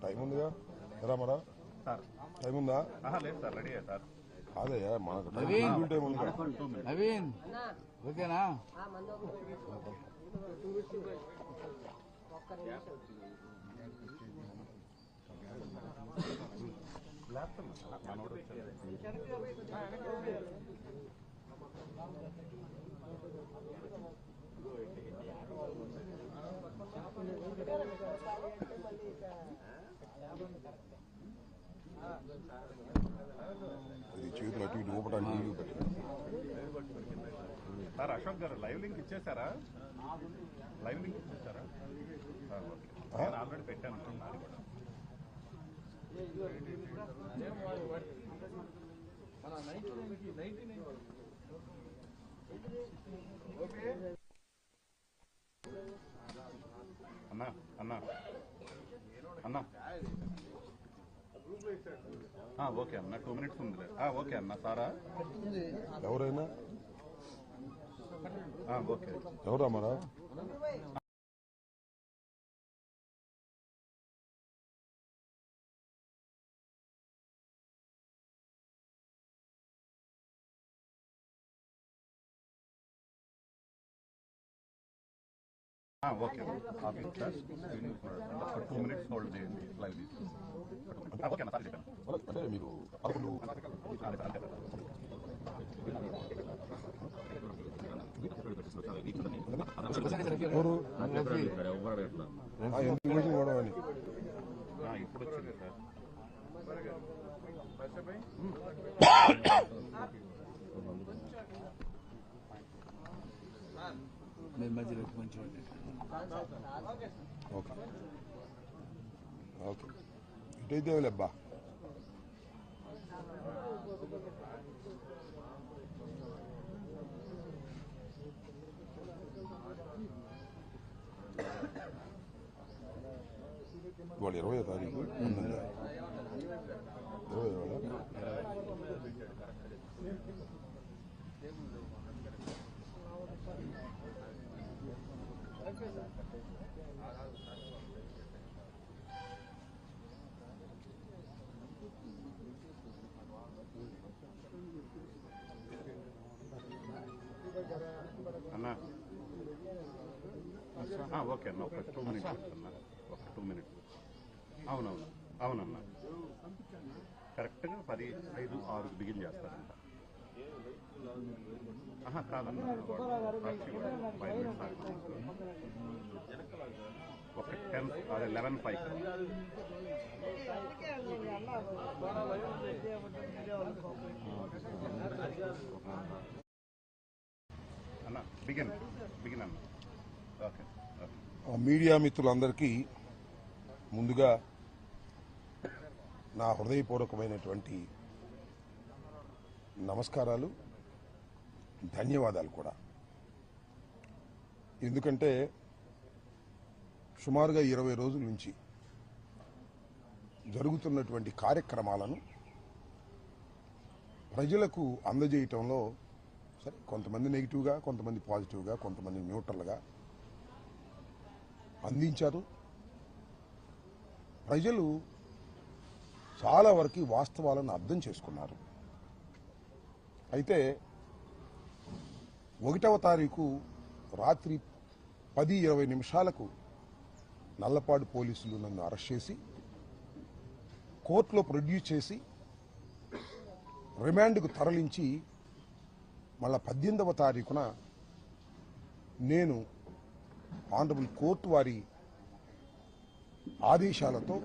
Time ఉందిగా ఎలా మరా time ఉందా? లేదు సార్, రెడీ సార్. అదే మనకు టైం ఉందిగా. నవీన్ ఓకేనా? చేతులు అటు ఇటు ఊపడానికి సార్ అశోక్ గారు లైవ్ లింక్ ఇచ్చేసారా? లైవ్ లింక్ ఇచ్చేసారా? నేను ఆల్రెడీ పెట్టాను. అన్నా అన్నా అన్నా ఓకే అన్న, 2 minutes ఉంది. ఓకే అన్న. సారా ఎవరైనా ఓకే. ఎవరా మరా? ఓకే. 2 minutes హోల్డ్ చేయండి. లైవ్ ఓకే అన్న. సార్ చెప్పాను. అంటే మీరు ఇప్పుడు వచ్చింది సార్. మధ్యలో కొంచెం ఓకే ఓకే ఇటైతే లేబ్బా. ఇవాళ 20వ తారీఖు 20 అన్నా ఓకే అన్న. ఒక 2 minutes అన్న. ఒక 2 minutes. అవునవును అవునన్నా. కరెక్ట్గా 10:05-6 బిగిన్ చేస్తారంట. కాదన్నా, 5 minutes ఒక 10 అదే 11:05 అన్న. బిగిన్ అన్న. ఓకే. మీడియా మిత్రులందరికీ ముందుగా నా హృదయపూర్వకమైనటువంటి నమస్కారాలు, ధన్యవాదాలు కూడా. ఎందుకంటే సుమారుగా 20 రోజుల నుంచి జరుగుతున్నటువంటి కార్యక్రమాలను ప్రజలకు అందజేయటంలో సరే కొంతమంది నెగిటివ్గా, కొంతమంది పాజిటివ్గా, కొంతమంది న్యూట్రల్గా అందించారు. ప్రజలు చాలా వరకు వాస్తవాలను అర్థం చేసుకున్నారు. అయితే 1వ తారీఖు రాత్రి 10:20 నిమిషాలకు నల్లపాడు పోలీసులు నన్ను అరెస్ట్ చేసి కోర్టులో ప్రొడ్యూస్ చేసి రిమాండ్కు తరలించి మళ్ళా 18వ తారీఖున నేను ఆనరబుల్ కోర్టు వారి ఆదేశాలతో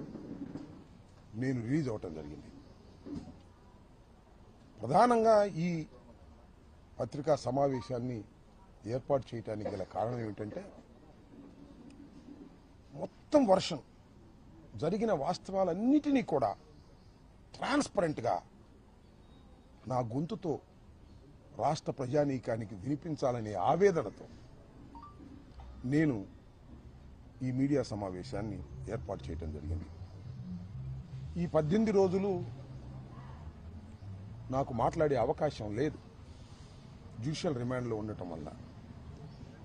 నేను రిలీజ్ అవ్వటం జరిగింది. ప్రధానంగా ఈ పత్రికా సమావేశాన్ని ఏర్పాటు చేయడానికి గల కారణం ఏమిటంటే మొత్తం వర్షం జరిగిన వాస్తవాలన్నిటినీ కూడా ట్రాన్స్పరెంట్గా నా గొంతుతో రాష్ట్ర ప్రజానీకానికి వినిపించాలనే ఆవేదనతో నేను ఈ మీడియా సమావేశాన్ని ఏర్పాటు చేయడం జరిగింది. ఈ 18 రోజులు నాకు మాట్లాడే అవకాశం లేదు జ్యుడిషియల్ రిమాండ్లో ఉండటం వల్ల.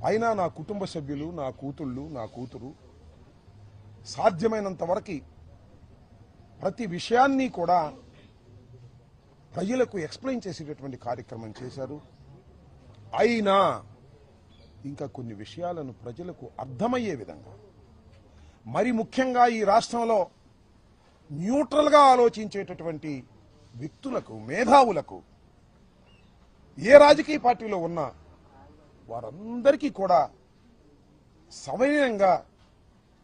అయినా నా కుటుంబ సభ్యులు, నా కూతుళ్ళు, నా కూతురు సాధ్యమైనంత వరకు ప్రతి విషయాన్ని కూడా ప్రజలకు ఎక్స్ప్లెయిన్ చేసేటటువంటి కార్యక్రమం చేశారు. అయినా ఇంకా కొన్ని విషయాలను ప్రజలకు అర్థమయ్యే విధంగా, మరి ముఖ్యంగా ఈ రాష్ట్రంలో న్యూట్రల్గా ఆలోచించేటటువంటి వ్యక్తులకు, మేధావులకు, ఏ రాజకీయ పార్టీలో ఉన్నా వారందరికీ కూడా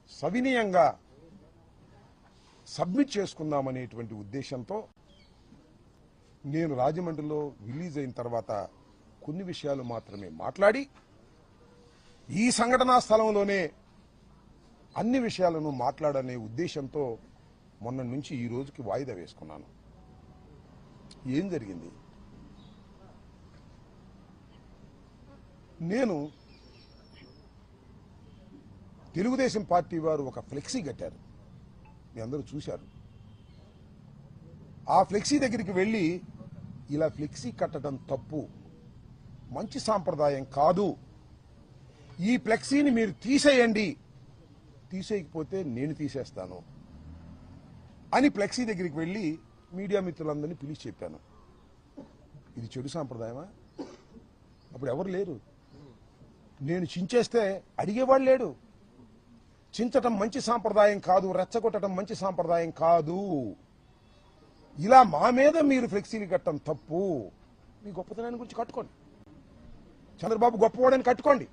సవినయంగా సబ్మిట్ చేసుకుందామనేటువంటి ఉద్దేశంతో నేను రాజమండ్రిలో రిలీజ్ అయిన తర్వాత కొన్ని విషయాలు మాత్రమే మాట్లాడి ఈ సంఘటనా స్థలంలోనే అన్ని విషయాలను మాట్లాడనే ఉద్దేశంతో మొన్న నుంచి ఈ రోజుకి వాయిదా వేసుకున్నాను. ఏం జరిగింది? నేను తెలుగుదేశం పార్టీ వారు ఒక ఫ్లెక్సీ కట్టారు, మీ అందరూ చూశారు. ఆ ఫ్లెక్సీ దగ్గరికి వెళ్ళి ఇలా ఫ్లెక్సీ కట్టడం తప్పు, మంచి సాంప్రదాయం కాదు, ఈ ఫ్లెక్సీని మీరు తీసేయండి, తీసేయకపోతే నేను తీసేస్తాను అని ఫ్లెక్సీ దగ్గరికి వెళ్ళి మీడియా మిత్రులందరినీ పిలిచి చెప్పాను. ఇది చెడు సాంప్రదాయమా? అప్పుడు ఎవరు లేరు. నేను చించేస్తే అడిగేవాడు లేడు. చించటం మంచి సాంప్రదాయం కాదు, రెచ్చగొట్టడం మంచి సాంప్రదాయం కాదు, ఇలా మా మీద మీరు ఫ్లెక్సీలు కట్టడం తప్పు, మీ గొప్పతనాన్ని గురించి కట్టుకోండి, చంద్రబాబు గొప్పవాడని కట్టుకోండి,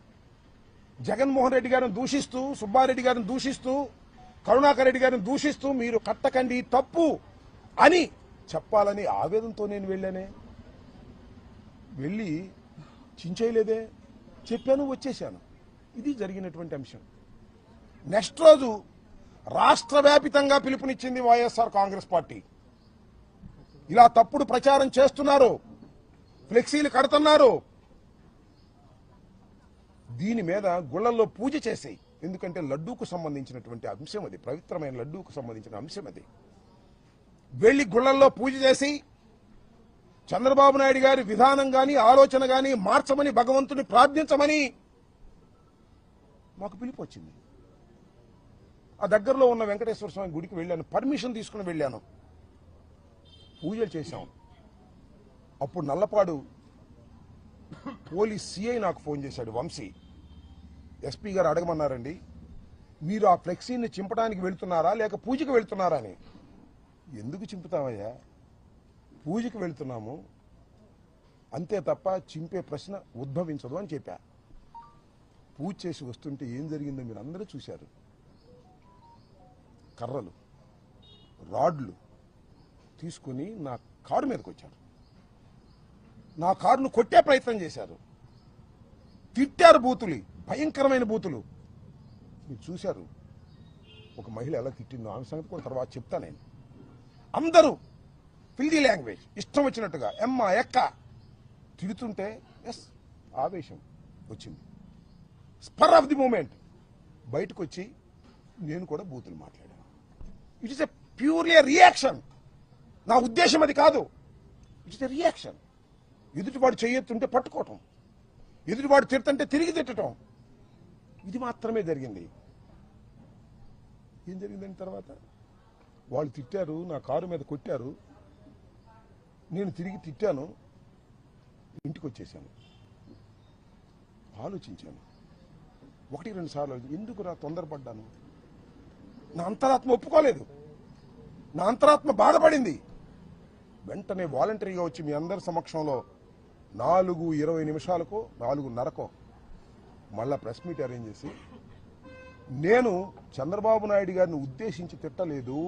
జగన్మోహన్ రెడ్డి గారిని దూషిస్తూ, సుబ్బారెడ్డి గారిని దూషిస్తూ, కరుణాకర్ రెడ్డి గారిని దూషిస్తూ మీరు కట్టకండి తప్పు అని చెప్పాలని ఆవేదనతో నేను వెళ్ళానే. వెళ్ళి చించేయలేదే, చెప్పాను, వచ్చేశాను. ఇది జరిగినటువంటి అంశం. నెక్స్ట్ రోజు రాష్ట్ర వ్యాపితంగా పిలుపునిచ్చింది వైఎస్ఆర్ కాంగ్రెస్ పార్టీ. ఇలా తప్పుడు ప్రచారం చేస్తున్నారు, ఫ్లెక్సీలు కడుతున్నారు, దీని మీద గుళ్ళల్లో పూజ చేసేయి. ఎందుకంటే లడ్డూకు సంబంధించినటువంటి అంశం అది, పవిత్రమైన లడ్డూకు సంబంధించిన అంశం అది. వెళ్లి గుళ్ళల్లో పూజ చేసి చంద్రబాబు నాయుడు గారి విధానం గాని, ఆలోచన గాని మార్చమని భగవంతుని ప్రార్థించమని మాకు పిలుపు వచ్చింది. ఆ దగ్గరలో ఉన్న వెంకటేశ్వర స్వామి గుడికి వెళ్ళాను, పర్మిషన్ తీసుకుని వెళ్ళాను, పూజలు చేశాం. అప్పుడు నల్లపాడు పోలీస్ సిఐ నాకు ఫోన్ చేశాడు, వంశీ, ఎస్పీ గారు అడగమన్నారండి, మీరు ఆ ఫ్లెక్సీని చింపడానికి వెళ్తున్నారా లేక పూజకి వెళ్తున్నారా అని. ఎందుకు చింపుతామయ్యా, పూజకి వెళ్తున్నాము అంతే తప్ప చింపే ప్రశ్న ఉద్భవించదు అని చెప్పా. పూజ చేసి వస్తుంటే ఏం జరిగిందో మీరు అందరూ చూశారు. కర్రలు, రాడ్లు తీసుకుని నా కారు మీదకి వచ్చారు, నా కారును కొట్టే ప్రయత్నం చేశారు, తిట్టారు, బూతులు, భయంకరమైన బూతులు. మీరు చూశారు ఒక మహిళ ఎలా తిట్టిందో, ఆమె సంగతి కూడా తర్వాత చెప్తా నేను. అందరూ ఫిల్దీ లాంగ్వేజ్ ఇష్టం వచ్చినట్టుగా ఎమ్మ ఎక్క తిడుతుంటే ఎస్ ఆవేశం వచ్చింది. స్పర్ ఆఫ్ ది మూమెంట్ బయటకు వచ్చి నేను కూడా బూతులు మాట్లాడాను. It is a purely reaction. నా ఉద్దేశం అది కాదు, ఇట్ ఈస్ ఎ రియాక్షన్. ఎదుటివాడు చేయొత్తుంటే పట్టుకోవటం, ఎదుటివాడు తిడుతుంటే తిరిగి తిట్టడం, ఇది మాత్రమే జరిగింది. ఏం జరిగిందని తర్వాత వాళ్ళు తిట్టారు, నా కారు మీద కొట్టారు, నేను తిరిగి తిట్టాను, ఇంటికి వచ్చేసాను. ఆలోచించాను 1-2 సార్లు, ఎందుకురా తొందరపడ్డాను. నా అంతరాత్మ ఒప్పుకోలేదు, నా అంతరాత్మ బాధపడింది. వెంటనే వాలంటరీగా వచ్చి మీ అందరి సమక్షంలో 4:20 4:30 మళ్ళా ప్రెస్ మీట్ అరేంజ్ చేసి, నేను చంద్రబాబు నాయుడు గారిని ఉద్దేశించి తిట్టలేదు,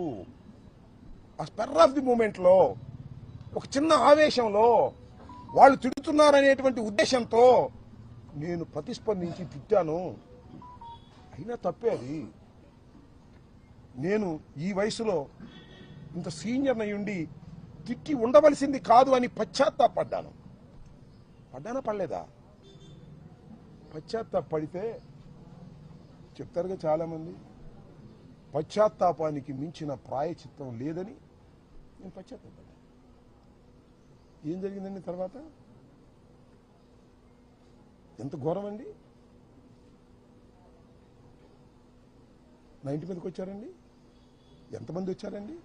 ఆ స్పెర్ ఆఫ్ ది మూమెంట్లో, ఒక చిన్న ఆవేశంలో వాళ్ళు తిడుతున్నారనేటువంటి ఉద్దేశంతో నేను ప్రతిస్పందించి తిట్టాను. అయినా తప్పే అది. నేను ఈ వయసులో ఇంత సీనియర్ అయ్యుండి తిట్టి ఉండవలసింది కాదు అని పశ్చాత్తాపడ్డాను. పడ్డానా పడలేదా? పశ్చాత్తాపడితే చెప్తారుగా చాలామంది, పశ్చాత్తాపానికి మించిన ప్రాయచిత్తం లేదని నేను పశ్చాత్తాపడ్డా. ఏం జరిగిందండి తర్వాత? ఎంత ఘోరం అండి. నా ఇంటి మీదకి వచ్చారండి? ఎంతమంది వచ్చారండి?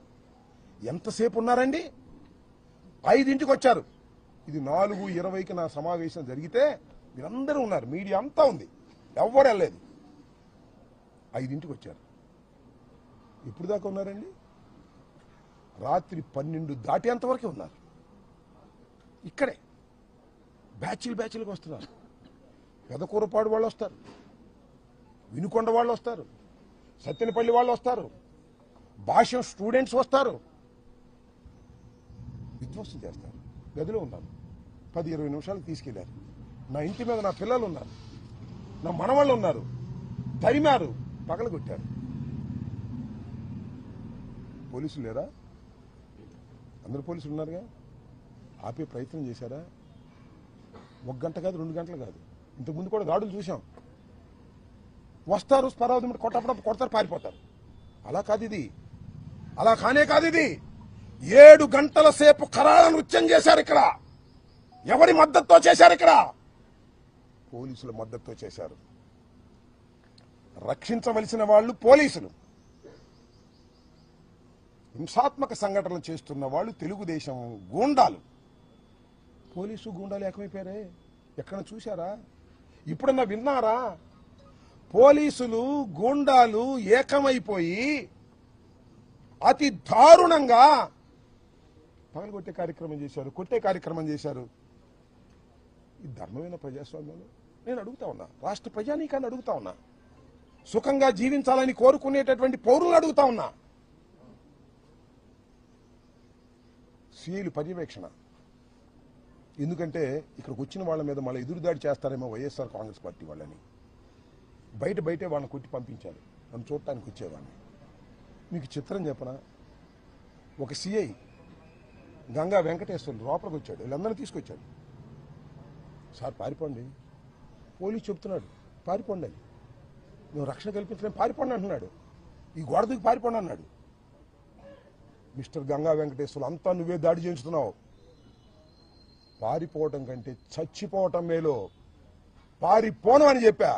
ఎంతసేపు ఉన్నారండి? 5ంటికి వచ్చారు. ఇది 4:20కి నా సమావేశం జరిగితే మీరందరూ ఉన్నారు, మీడియా అంతా ఉంది, ఎవ్వరు వెళ్ళలేదు. 5ంటికి వచ్చారు. ఎప్పుడు దాకా ఉన్నారండి? రాత్రి 12 దాటేంతవరకే ఉన్నారు. ఇక్కడే బ్యాచ్లుగా వస్తున్నారు. పెదకూరపాడు వాళ్ళు వస్తారు, వినుకొండ వాళ్ళు వస్తారు, సత్తెనపల్లి వాళ్ళు వస్తారు, భాష్యం స్టూడెంట్స్ వస్తారు, విధ్వంసం చేస్తారు. గదిలో ఉన్నాను. 10-20 నిమిషాలకు తీసుకెళ్లారు. నా ఇంటి మీద నా పిల్లలు ఉన్నారు, నా మనవాళ్ళు ఉన్నారు. తరిమారు, పగలగొట్టారు. పోలీసులు లేరా? అందరు పోలీసులు ఉన్నారుగా. ఆపే ప్రయత్నం చేశారా? 1 గంట కాదు, 2 గంటలు కాదు. ఇంతకుముందు కూడా దాడులు చూశాం. వస్తారు, స్పరావతి కొట్టప్పుడు కొడతారు, పారిపోతారు. అలా కాదు ఇది, అలా కానే కాదు ఇది. 7 గంటల సేపు కరాళ నృత్యం చేశారు ఇక్కడ. ఎవరి మద్దతుతో చేశారు? ఇక్కడ పోలీసుల మద్దతుతో చేశారు. రక్షించవలసిన వాళ్ళు పోలీసులు, హింసాత్మక సంఘటనలు చేస్తున్న వాళ్ళు తెలుగుదేశం గూండాలు. పోలీసు గూండాలు ఏకమైపోయారే, ఎక్కడ చూశారా? ఇప్పుడన్నా విన్నారా? పోలీసులు గూండాలు ఏకమైపోయి అతి దారుణంగా పగలగొట్టే కార్యక్రమం చేశారు, కొట్టే కార్యక్రమం చేశారు. ఈ ధర్మమైన ప్రజాస్వామ్యంలో నేను అడుగుతా ఉన్నా, రాష్ట్ర ప్రజానీకాన్ని అడుగుతా ఉన్నా, సుఖంగా జీవించాలని కోరుకునేటటువంటి పౌరులను అడుగుతా ఉన్నా. సిఐలు పర్యవేక్షణ. ఎందుకంటే ఇక్కడికి వచ్చిన వాళ్ళ మీద మళ్ళీ ఎదురుదాడి చేస్తారేమో వైఎస్ఆర్ కాంగ్రెస్ పార్టీ వాళ్ళని. బయటే వాళ్ళని కొట్టి పంపించారు. నన్ను చూడటానికి వచ్చేవాడిని. మీకు చిత్రం చెప్పనా? ఒక సిఐ గంగా వెంకటేశ్వర్లు లోపలికి వచ్చాడు, వీళ్ళందరినీ తీసుకొచ్చాడు. సార్ పారిపోండి, పోలీసు చెప్తున్నాడు పారిపోండి అని. నువ్వు రక్షణ కల్పించలేం, పారిపోండి అంటున్నాడు. ఈ గోడ దూకి పారిపోండి అన్నాడు. మిస్టర్ గంగా వెంకటేశ్వర్లు, అంతా నువ్వే దాడి చేయించుతున్నావు. పారిపోవటం కంటే చచ్చిపోవటం మేలో, పారిపోను అని చెప్పా.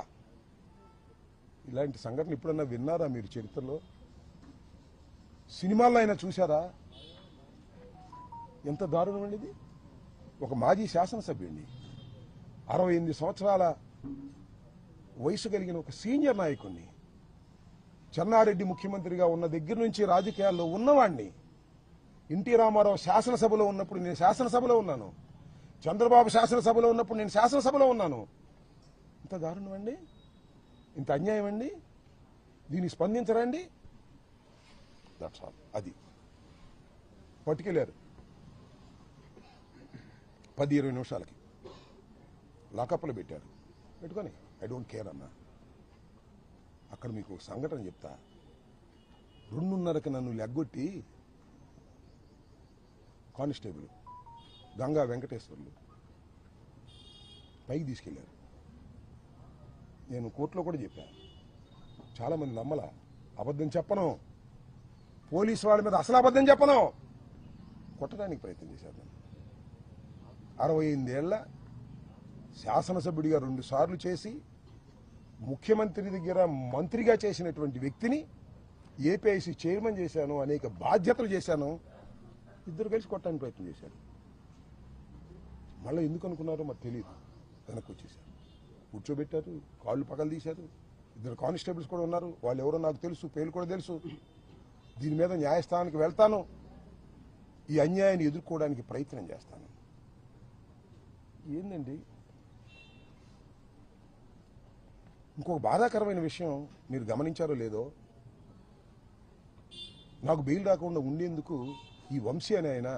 ఇలాంటి సంఘటన ఎప్పుడన్నా విన్నారా మీరు చరిత్రలో? సినిమాల్లో అయినా చూశారా? ఎంత దారుణం అండి ఇది. ఒక మాజీ శాసనసభ్యుడిని, 68 సంవత్సరాల వయసు కలిగిన ఒక సీనియర్ నాయకుడిని, చెన్నారెడ్డి ముఖ్యమంత్రిగా ఉన్న దగ్గర నుంచి రాజకీయాల్లో ఉన్నవాడిని, ఎన్టీ రామారావు శాసనసభలో ఉన్నప్పుడు నేను శాసనసభలో ఉన్నాను, చంద్రబాబు శాసనసభలో ఉన్నప్పుడు నేను శాసనసభలో ఉన్నాను. ఇంత దారుణం అండి, ఇంత అన్యాయం అండి. దీన్ని స్పందించరండి. That's all. అది పట్టుకెళ్ళారు 10-20 నిమిషాలకి లాకప్లో పెట్టారు. పెట్టుకొని ఐ డోంట్ కేర్ అన్నా. అక్కడ మీకు సంఘటన చెప్తా. 2:30కి నన్ను లెగ్గొట్టి కానిస్టేబుల్ గంగా వెంకటేశ్వర్లు పైకి తీసుకెళ్లారు. నేను కోర్టులో కూడా చెప్పాను, చాలా మంది నమ్మల. అబద్ధం చెప్పను, పోలీసు వాళ్ళ మీద అసలు అబద్ధం చెప్పను. కొట్టడానికి ప్రయత్నం చేశారు. నన్ను 65 ఏళ్ల శాసనసభ్యుడిగా 2 సార్లు చేసి ముఖ్యమంత్రి దగ్గర మంత్రిగా చేసినటువంటి వ్యక్తిని ఏపీఐసీ చైర్మన్ చేశాను, అనేక బాధ్యతలు చేశాను. ఇద్దరు కలిసి కొట్టడానికి ప్రయత్నం చేశారు. మళ్ళీ ఎందుకు అనుకున్నారో మాకు తెలియదు. వెనక్కి వచ్చేసారు, కూర్చోబెట్టారు, కాళ్ళు పగలు తీశారు. 2 కానిస్టేబుల్స్ కూడా ఉన్నారు. వాళ్ళు ఎవరో నాకు తెలుసు, పేర్లు కూడా తెలుసు. దీని మీద న్యాయస్థానానికి వెళ్తాను, ఈ అన్యాయాన్ని ఎదుర్కోవడానికి ప్రయత్నం చేస్తాను. ఏందండి ఇంకొక బాధాకరమైన విషయం మీరు గమనించారో లేదో, నాకు బెయిల్ రాకుండా ఉండేందుకు ఈ వంశీ అనే ఆయన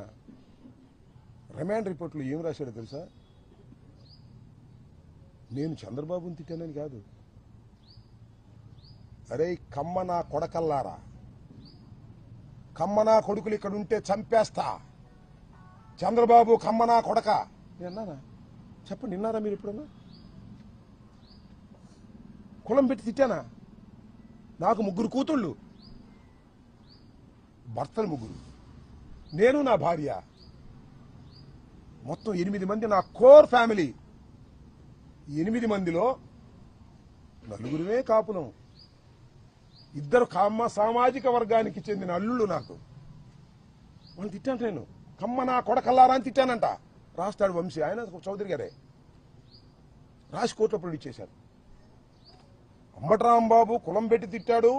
రిమాండ్ రిపోర్ట్లో ఏం రాశాడో తెలుసా? నేను చంద్రబాబుని తిట్టానని కాదు, అరే కమ్మ నా కొడకల్లారా, కమ్మ నా కొడుకులు ఇక్కడ ఉంటే చంపేస్తా, చంద్రబాబు కమ్మ నా కొడక. నేను అన్నానా? చెప్పండి, విన్నారా మీరు ఎప్పుడన్నా? కులం పెట్టి తిట్టానా? నాకు 3 కూతుళ్ళు, భర్తలు 3, నేను నా భార్య, మొత్తం 8 మంది నా కోర్ ఫ్యామిలీ. 8 మందిలో 4 కాపులం. ఇద్దరు కమ్మ సామాజిక వర్గానికి చెందిన అల్లుళ్ళు నాకు. వాళ్ళు తిట్టాను నేను, కమ్మ నా కొడకల్లారా అని తిట్టానంట. రాస్తాడు వంశీ, ఆయన చౌదరి గారే రాసి కోర్టులో ప్రొడ్యూస్ చేశారు. అంబటరాంబాబు కులం పెట్టి తిట్టాడు,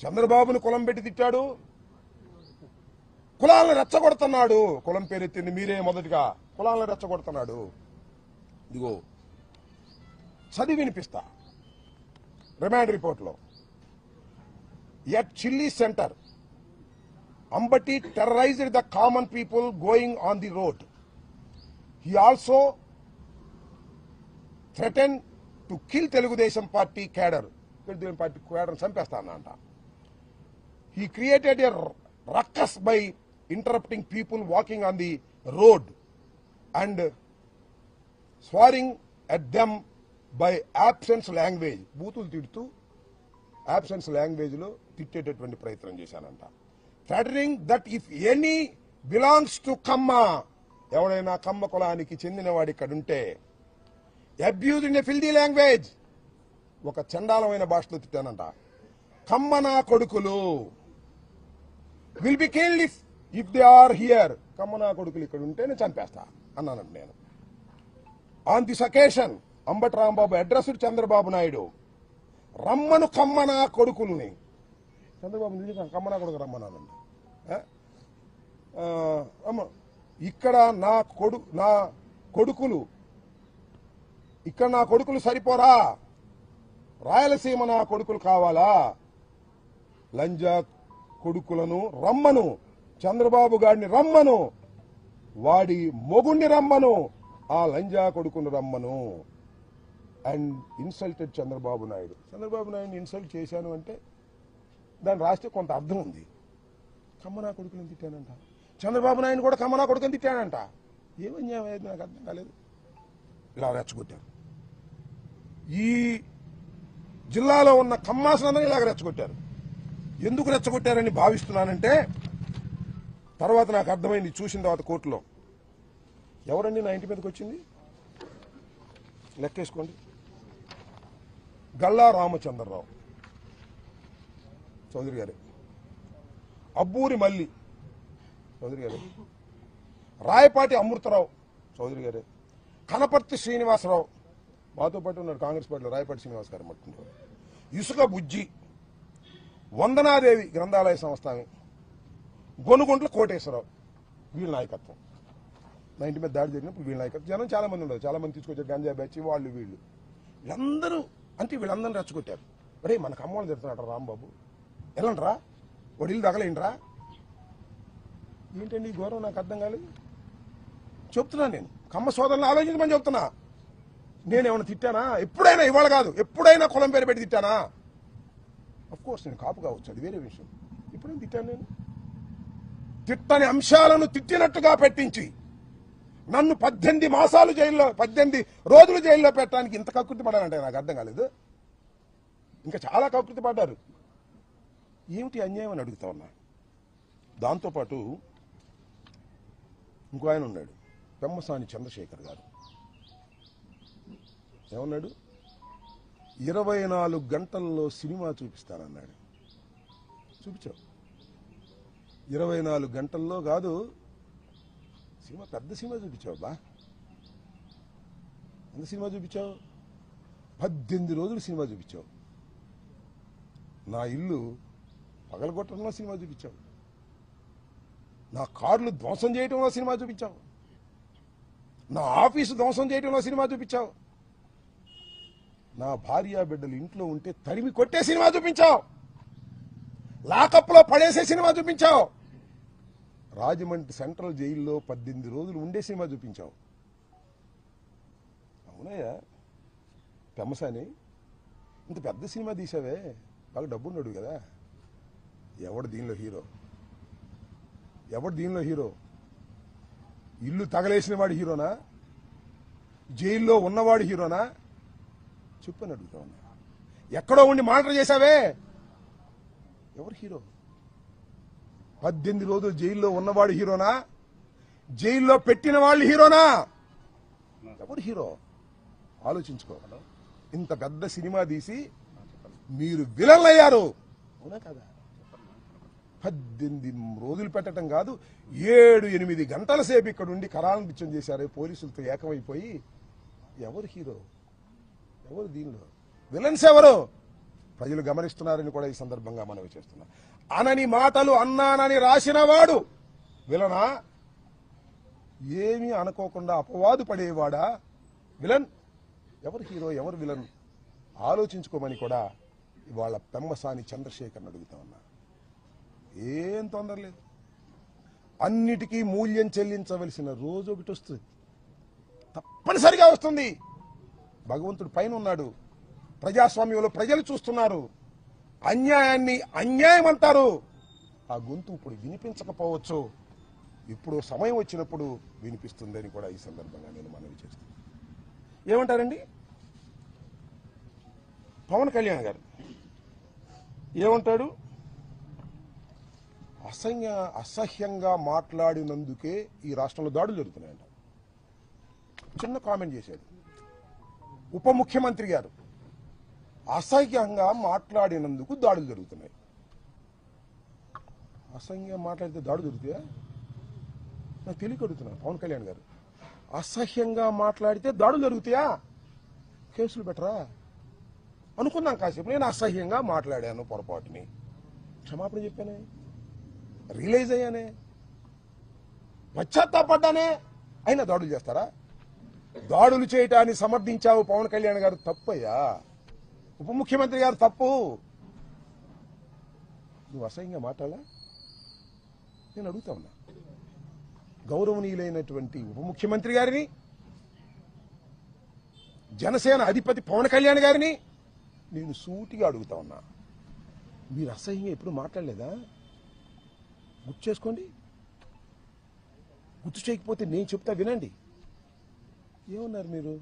చంద్రబాబుని కులం పెట్టి తిట్టాడు, కులాలను రెచ్చగొడుతున్నాడు. కులం పేరెత్తింది మీరే మొదటిగా, కులాలను రెచ్చగొడుతున్నాడు. ఇదిగో చదివి వినిపిస్తా. రిమాండ్ రిపోర్ట్లో at chilli centre Ambati టెర్రరైజ్డ్ the common people going on the road. He also threaten to kill Telugu Desam party cadre. Telugu Desam party cadre చంపేస్తానంట. He created a ruckus by interrupting people walking on the road and swearing at them by absence language. బూతులు తిడుతూ absence language లో తిట్టేటటువంటి ప్రయత్నం చేశానంట. Threatening that if any belongs to కమ్మ, ఎవడైనా కమ్మ కులానికి చెందినవాడు ఇక్కడ ఉంటే, abused in a filthy language, ఒక చండాలమైన భాషలో తిట్టానంట. కమ్మ నా కొడుకులు will be killed if they are here. Kamma నా కొడుకులు ఇక్కడ ఉంటే నేను చంపేస్తా అన్నానంట నేను. On this occasion Ambati Rambabu addressed Chandrababu Naidu, రమ్మను కమ్మ నా కొడుకుల్ని. చంద్రబాబు నిజంగా కమ్మ నా కొడుకు రమ్మన్నానండి. ఇక్కడ నా కొడుకులు ఇక్కడ నా కొడుకులు సరిపోరా, రాయలసీమ నా కొడుకులు కావాలా? లంజా కొడుకులను రమ్మను, చంద్రబాబు గారిని రమ్మను, వాడి మొగుణ్ణి రమ్మను, ఆ లంజా కొడుకును రమ్మను. And insulted Chandrababu Naidu. చంద్రబాబు నాయుడిని ఇన్సల్ట్ చేశాను అంటే దాన్ని రాస్తే కొంత అర్థం ఉంది. కమ్మనా కొడుకుని తిట్టానంట, చంద్రబాబు నాయుడు కూడా కమ్మనా కొడుకుని తిట్టానంట. ఏమన్యాయం అయ్యేది నాకు అర్థం కాలేదు. ఇలా రెచ్చగొట్టారు. ఈ జిల్లాలో ఉన్న కమ్మాసనందరూ ఇలాగ రెచ్చగొట్టారు. ఎందుకు రెచ్చగొట్టారని భావిస్తున్నానంటే తర్వాత నాకు అర్థమైంది చూసిన తర్వాత కోర్టులో. ఎవరండి నా ఇంటి మీదకి వచ్చింది? లెక్కేసుకోండి. గల్లా రామచంద్రరావు చౌదరి గారే, అబ్బూరి మల్లి చౌదరి గారే, రాయపాటి అమృతరావు చౌదరి గారే, కనపర్తి శ్రీనివాసరావు మాతో పాటు ఉన్నాడు కాంగ్రెస్ పార్టీలో, రాయపాటి శ్రీనివాస్ గారు మట్టుకుంటారు, ఇసుక బుజ్జి, వందనాదేవి గ్రంథాలయ సంస్థ, గొనుగుంట్ల కోటేశ్వరరావు. వీళ్ళ నాయకత్వం. నా ఇంటి మీద దాడి జరిగినప్పుడు వీళ్ళ నాయకత్వం. జనం చాలా మంది ఉండదు, చాలా మంది తీసుకొచ్చారు, గంజా బ్యాచ్ వాళ్ళు వీళ్ళు. వీళ్ళందరూ అంటే వీళ్ళందరూ రెచ్చగొట్టారు. అరే మనకు అమ్మవాళ్ళు తిడుతున్నాడు రాంబాబు, వెళ్ళండిరా, వాడు ఇల్లు తగలేండిరా. ఏంటండి ఈ గౌరవం? నాకు అర్థం కాలేదు. చెప్తున్నా నేను, కమ్మ సోదరులను ఆలోచించమని చెప్తున్నా. నేనేమైనా తిట్టానా? ఎప్పుడైనా, ఇవాళ కాదు, ఎప్పుడైనా కులం పేరు పెట్టి తిట్టానా? కోర్స్ నేను కాపు కావచ్చు, అది వేరే విషయం. ఇప్పుడేం తిట్టాను నేను? తిట్టని అంశాలను తిట్టినట్టుగా పెట్టించి నన్ను 18 మాసాలు జైల్లో, 18 రోజులు జైల్లో పెట్టడానికి ఇంత కకృతి పడాలంటే నాకు అర్థం కాలేదు. ఇంకా చాలా కకృతి పడ్డారు. ఏమిటి అన్యాయం అని అడుగుతా ఉన్నా. దాంతోపాటు ఇంకో ఆయన ఉన్నాడు, పెమ్మసాని చంద్రశేఖర్ గారు. ఏమన్నాడు? 24 గంటల్లో సినిమా చూపిస్తానన్నాడు. చూపించావు. 24 గంటల్లో కాదు, సినిమా పెద్ద సినిమా చూపించావు బా. ఎంత సినిమా చూపించావు? 18 రోజులు సినిమా చూపించావు. నా ఇల్లు పగలగొట్టడంలో సినిమా చూపించావు. నా కార్లు ధ్వంసం చేయడంలో సినిమా చూపించావు. నా ఆఫీసు ధ్వంసం చేయడంలో సినిమా చూపించావు. నా భార్య బిడ్డలు ఇంట్లో ఉంటే తరిమి కొట్టే సినిమా చూపించావు. లాకప్లో పడేసే సినిమా చూపించావు. రాజమండ్రి సెంట్రల్ జైల్లో 18 రోజులు ఉండే సినిమా చూపించావు. అవునయ్యా పెమ్మసాని, ఇంత పెద్ద సినిమా తీసావే, బాగా డబ్బున్నాడు కదా. ఎవడు దీనిలో హీరో? ఎవడు దీనిలో హీరో? ఇల్లు తగలేసిన వాడు హీరోనా? జైల్లో ఉన్నవాడు హీరోనా? చెప్పని అడుగుతా ఉన్నా. ఎక్కడో ఉండి మానిటర్ చేశావే, ఎవరు హీరో? 18 రోజులు జైల్లో ఉన్నవాడు హీరోనా? జైల్లో పెట్టిన వాళ్ళు హీరోనా? ఎవరు హీరో? ఆలోచించుకో. ఇంత పెద్ద సినిమా తీసి మీరు విలన్లు అయ్యారు. అవునా కదా? 18 రోజులు పెట్టడం కాదు, 7-8 గంటల సేపు ఇక్కడ ఉండి కరాలనిత్యం చేశారు పోలీసులతో ఏకమైపోయి. ఎవరు హీరో? ఎవరు దీనిలో విలన్స్? ఎవరు? ప్రజలు గమనిస్తున్నారని కూడా ఈ సందర్భంగా మనవి చేస్తున్నా. అనని మాటలు అన్నానని రాసిన వాడు విలనా? ఏమీ అనుకోకుండా అపవాదు పడేవాడా విలన్? ఎవరు హీరో, ఎవరు విలన్ ఆలోచించుకోమని కూడా ఇవాళ పెమ్మసాని చంద్రశేఖర్ని అడుగుతా ఉన్నా. ఏం తొందర లేదు. అన్నిటికీ మూల్యం చెల్లించవలసిన రోజు ఒకటి వస్తుంది, తప్పనిసరిగా వస్తుంది. భగవంతుడు పైన ఉన్నాడు, ప్రజాస్వామ్యంలో ప్రజలు చూస్తున్నారు. అన్యాయాన్ని అన్యాయం అంటారు. ఆ గొంతు ఇప్పుడు వినిపించకపోవచ్చు, ఇప్పుడు సమయం వచ్చినప్పుడు వినిపిస్తుందని కూడా ఈ సందర్భంగా నేను మనవి చేస్తాను. ఏమంటారండి పవన్ కళ్యాణ్ గారు? ఏమంటాడు? అసహ్యంగా మాట్లాడినందుకే ఈ రాష్ట్రంలో దాడులు జరుగుతున్నాయంట. చిన్న కామెంట్ చేశాడు. ఉప ముఖ్యమంత్రి గారు అసహ్యంగా మాట్లాడినందుకు దాడులు జరుగుతున్నాయి. అసహ్యంగా మాట్లాడితే దాడులు జరుగుతాయా? నాకు తెలియక అడుగుతున్నాను పవన్ కళ్యాణ్ గారు. అసహ్యంగా మాట్లాడితే దాడులు జరుగుతాయా? కేసులు పెట్టరా? అనుకున్నాం కాసేపు. నేను అసహ్యంగా మాట్లాడాను, పొరపాటుని క్షమాపణ చెప్పానే, రియలైజ్ అయ్యానే, పశ్చాత్తాపడ్డానే, అయినా దాడులు చేస్తారా? దాడులు చేయటాన్ని సమర్థించావు పవన్ కళ్యాణ్ గారు, తప్పయ్యా. ఉప ముఖ్యమంత్రి గారు తప్పు. నువ్వు అసహ్యంగా మాట్లాడాలా? నేను అడుగుతా ఉన్నా. గౌరవనీయులైనటువంటి ఉప ముఖ్యమంత్రి గారిని, జనసేన అధిపతి పవన్ కళ్యాణ్ గారిని నేను సూటిగా అడుగుతా ఉన్నా. మీరు అసహ్యంగా ఎప్పుడు మాట్లాడలేదా? గుర్తు చేసుకోండి. గుర్తు చేయకపోతే నేను చెప్తా వినండి. ఏమన్నారు మీరు?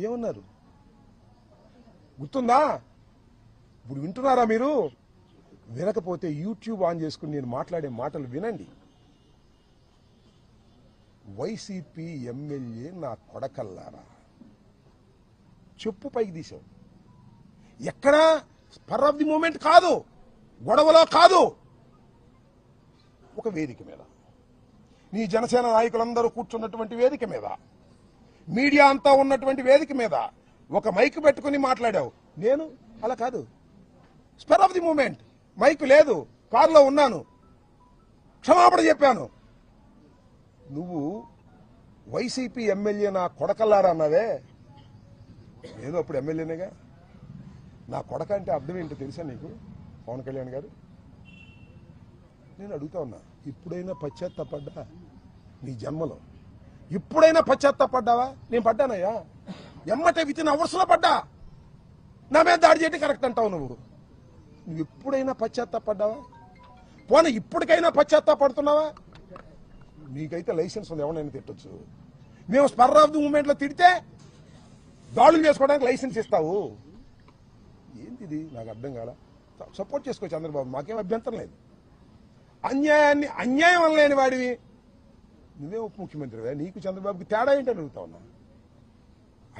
ఏమన్నారు గుర్తుందా? ఇప్పుడు వింటున్నారా మీరు? వినకపోతే యూట్యూబ్ ఆన్ చేసుకుని నేను మాట్లాడే మాటలు వినండి. వైసీపీ ఎమ్మెల్యే నా కొడకల్లారా, చెప్పు పైకి తీసావు. ఎక్కడా స్పర్ ఆఫ్ ది మూమెంట్ కాదు, గొడవలో కాదు, ఒక వేదిక మీద, నీ జనసేన నాయకులందరూ కూర్చున్నటువంటి వేదిక మీద, మీడియా అంతా ఉన్నటువంటి వేదిక మీద ఒక మైక్ పెట్టుకుని మాట్లాడావు. నేను అలా కాదు. Spur of the moment, mic లేదు, కారులో ఉన్నాను, క్షమాపణ చెప్పాను. నువ్వు వైసీపీ ఎమ్మెల్యే నా కొడకల్లారా అన్నావే, నేను అప్పుడు ఎమ్మెల్యేనేగా. నా కొడక అంటే అర్థం ఏంటో తెలుసా నీకు పవన్ కళ్యాణ్ గారు? నేను అడుగుతా ఉన్నా, ఇప్పుడైనా పశ్చాత్తాపడ్డా నీ జన్మలో? ఇప్పుడైనా పశ్చాత్తాపడ్డావా? నేను పడ్డానయ్యా, ఎమ్మటే వితిన్ అవర్స్లో పడ్డా. నా మీద దాడి చేయడం కరెక్ట్ అంటావు నువ్వు. నువ్వు ఎప్పుడైనా పశ్చాత్తాపడ్డావా? పోనీ ఇప్పటికైనా పశ్చాత్తాపడుతున్నావా? నీకైతే లైసెన్స్ ఉంది, ఎవరైనా తిట్టొచ్చు. మేము స్పర్ ఆఫ్ ది మూమెంట్లో తిడితే దాడులు చేసుకోవడానికి లైసెన్స్ ఇస్తావు. ఏంటిది నాకు అర్థం కాల. సపోర్ట్ చేసుకో చంద్రబాబు, మాకేం అభ్యంతరం లేదు. అన్యాయాన్ని అన్యాయం అనలేని వాడివి నువ్వే ఉప ముఖ్యమంత్రివే, నీకు చంద్రబాబుకి తేడా ఏంటని అడుగుతా ఉన్నా.